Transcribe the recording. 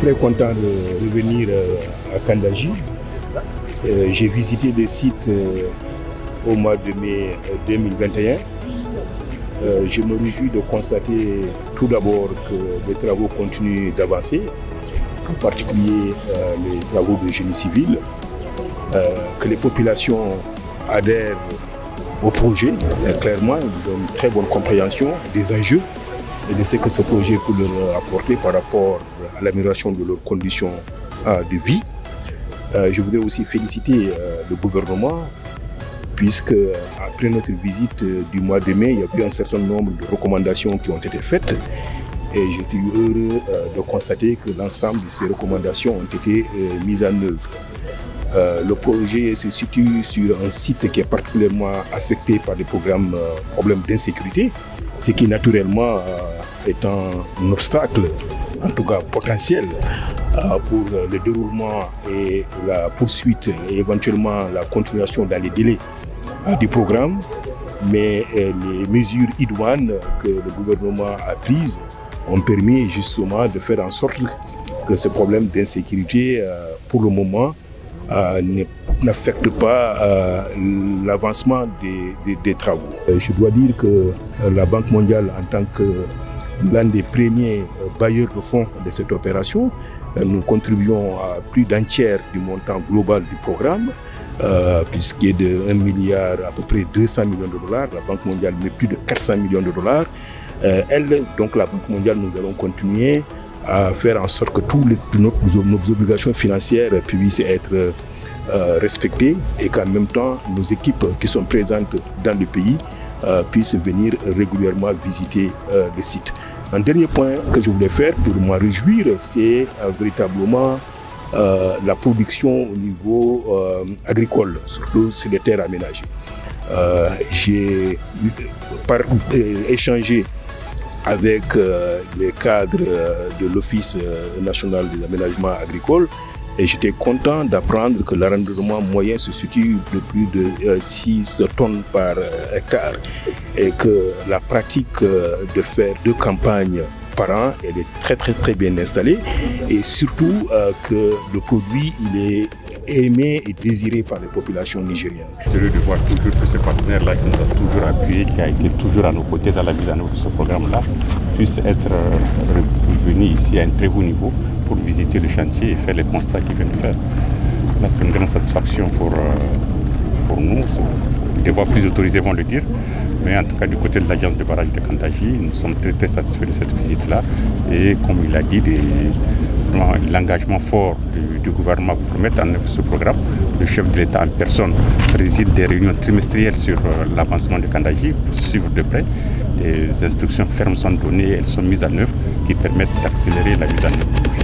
très content de revenir à Kandaji. J'ai visité le site au mois de mai 2021. Je me réjouis de constater tout d'abord que les travaux continuent d'avancer, en particulier les travaux de génie civil, que les populations adhèrent au projet. Clairement, ils ont une très bonne compréhension des enjeux et de ce que ce projet peut leur apporter par rapport à l'amélioration de leurs conditions de vie. Je voudrais aussi féliciter le gouvernement, puisque après notre visite du mois de mai, il y a eu un certain nombre de recommandations qui ont été faites. Et j'étais heureux de constater que l'ensemble de ces recommandations ont été mises en œuvre. Le projet se situe sur un site qui est particulièrement affecté par des problèmes d'insécurité, ce qui naturellement est un obstacle, en tout cas potentiel, pour le déroulement et la poursuite et éventuellement la continuation dans les délais du programme. Mais les mesures idoines que le gouvernement a prises ont permis justement de faire en sorte que ce problème d'insécurité, pour le moment, n'affecte pas l'avancement des travaux. Je dois dire que la Banque mondiale, en tant que l'un des premiers bailleurs de fonds de cette opération, nous contribuons à plus d'un tiers du montant global du programme, puisqu'il est de 1 milliard à peu près 200 millions de dollars. La Banque mondiale met plus de 400 millions de dollars. Donc la Banque mondiale, nous allons continuer à faire en sorte que toutes nos obligations financières puissent être respectées et qu'en même temps, nos équipes qui sont présentes dans le pays puissent venir régulièrement visiter le site. Un dernier point que je voulais faire pour m'en réjouir, c'est véritablement la production au niveau agricole, surtout sur les terres aménagées. J'ai échangé avec les cadres de l'Office national des aménagements agricoles et j'étais content d'apprendre que le rendement moyen se situe de plus de 6 tonnes par hectare et que la pratique de faire 2 campagnes par an, elle est très bien installée et surtout que le produit il est aimé et désiré par les populations nigériennes. Heureux de voir toujours que ce partenaire-là qui nous a toujours appuyés, qui a été toujours à nos côtés dans la mise en œuvre de ce programme-là, puisse être revenu ici à un très haut niveau pour visiter le chantier et faire les constats qu'il vient de faire. Là, c'est une grande satisfaction pour nous. Des voix plus autorisées vont le dire. Mais en tout cas, du côté de l'agence de barrage de Kandaji, nous sommes très satisfaits de cette visite-là. Et comme il a dit, l'engagement fort du gouvernement pour mettre en œuvre ce programme. Le chef de l'État en personne préside des réunions trimestrielles sur l'avancement de Kandaji pour suivre de près. Des instructions fermes sont données, elles sont mises en œuvre qui permettent d'accélérer la mise en œuvre du projet.